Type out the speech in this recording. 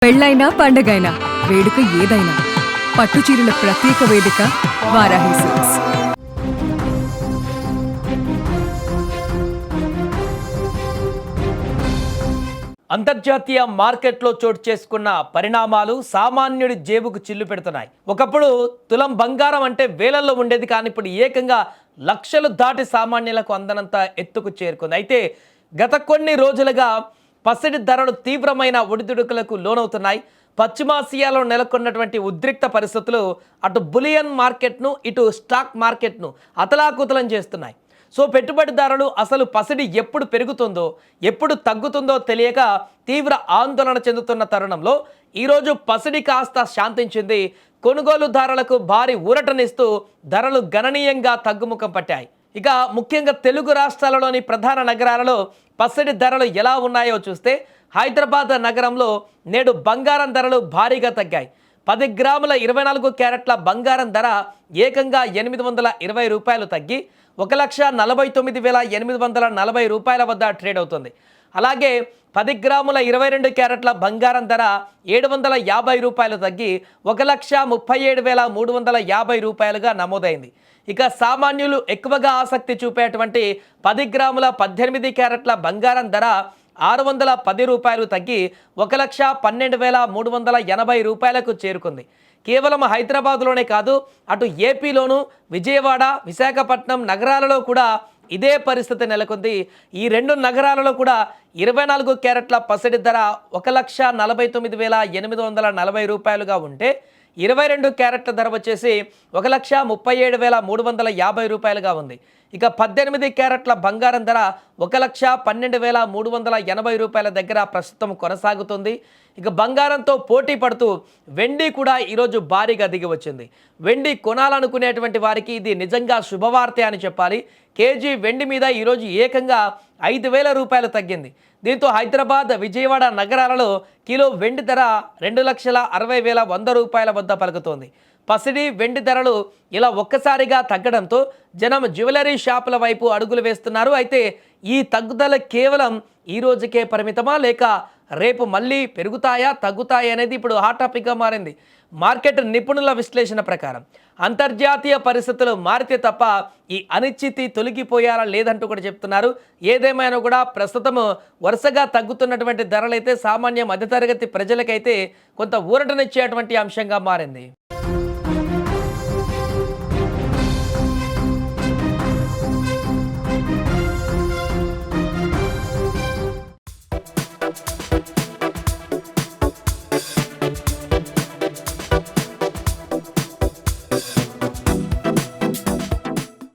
పెళ్ళైనా పండగైనా వేడుక ఏదైనా పట్టుచీరల ప్రత్యేక వేదిక వారాహి సిల్క్స్. అంతర్జాతీయ మార్కెట్లో చోటు చేసుకున్న పరిణామాలు సామాన్యుడి జేబుకు చిల్లు పెడుతున్నాయి. ఒకప్పుడు తులం బంగారం అంటే వేలల్లో ఉండేది, కానీ ఇప్పుడు ఏకంగా లక్షలు దాటి సామాన్యులకు అందనంత ఎత్తుకు చేరుకుంది. అయితే గత కొన్ని రోజులుగా పసిడి ధరలు తీవ్రమైన ఒడిదుడుకులకు లోనవుతున్నాయి. పశ్చిమాసియాలో నెలకొన్నటువంటి ఉద్రిక్త పరిస్థితులు అటు బులియన్ మార్కెట్ను ఇటు స్టాక్ మార్కెట్ను అతలాకుతలం చేస్తున్నాయి. సో పెట్టుబడిదారులు అసలు పసిడి ఎప్పుడు పెరుగుతుందో ఎప్పుడు తగ్గుతుందో తెలియక తీవ్ర ఆందోళన చెందుతున్న తరుణంలో ఈరోజు పసిడి కాస్త శాంతించింది. కొనుగోలుదారులకు భారీ ఊరటనిస్తూ ధరలు గణనీయంగా తగ్గుముఖం పట్టాయి. ఇక ముఖ్యంగా తెలుగు రాష్ట్రాలలోని ప్రధాన నగరాలలో పసిడి ధరలు ఎలా ఉన్నాయో చూస్తే హైదరాబాద్ నగరంలో నేడు బంగారం ధరలు భారీగా తగ్గాయి. 10 గ్రాముల 24 క్యారెట్ల బంగారం ధర ఏకంగా 820 రూపాయలు తగ్గి 1,49,840 రూపాయల వద్ద ట్రేడ్ అవుతుంది. అలాగే 10 గ్రాముల 22 క్యారెట్ల బంగారం ధర 750 రూపాయలు తగ్గి 1,37,350 రూపాయలుగా నమోదైంది. ఇక సామాన్యులు ఎక్కువగా ఆసక్తి చూపేటువంటి 10 గ్రాముల 18 క్యారెట్ల బంగారం ధర 610 రూపాయలు తగ్గి 1,12,380 రూపాయలకు చేరుకుంది. కేవలం హైదరాబాద్లోనే కాదు, అటు ఏపీలోను విజయవాడ, విశాఖపట్నం నగరాలలో కూడా ఇదే పరిస్థితి నెలకొంది. ఈ రెండు నగరాలలో కూడా 24 క్యారెట్ల పసిడి ధర 1,49,840 రూపాయలుగా ఉంటే 22 క్యారెట్ల ధర వచ్చేసి 1,37,350 రూపాయలుగా ఉంది. ఇక 18 క్యారెట్ల బంగారం ధర 1,12,380 రూపాయల దగ్గర ప్రస్తుతం కొనసాగుతుంది. ఇక బంగారంతో పోటీ పడుతూ వెండి కూడా ఈరోజు భారీగా దిగి వచ్చింది. వెండి కొనాలనుకునేటువంటి వారికి ఇది నిజంగా శుభవార్తే అని చెప్పాలి. కేజీ వెండి మీద ఈరోజు ఏకంగా 5,000 రూపాయలు తగ్గింది. దీంతో హైదరాబాద్, విజయవాడ నగరాలలో కిలో వెండి ధర 2,60,100 రూపాయల వద్ద పలుకుతోంది. పసిడి వెండి ధరలు ఇలా ఒక్కసారిగా తగ్గడంతో జనం జ్యువెలరీ షాపుల వైపు అడుగులు వేస్తున్నారు. అయితే ఈ తగ్గుదల కేవలం ఈ రోజుకే పరిమితమా, లేక రేపు మళ్ళీ పెరుగుతాయా తగ్గుతాయా అనేది ఇప్పుడు హాట్ టాపిక్గా మారింది. మార్కెట్ నిపుణుల విశ్లేషణ ప్రకారం అంతర్జాతీయ పరిస్థితులు మారితే తప్ప ఈ అనిశ్చితి తొలగిపోయారా లేదంటూ కూడా చెప్తున్నారు. ఏదేమైనా కూడా ప్రస్తుతం వరుసగా తగ్గుతున్నటువంటి ధరలైతే సామాన్య మధ్యతరగతి ప్రజలకైతే కొంత ఊరటనిచ్చేటువంటి అంశంగా మారింది.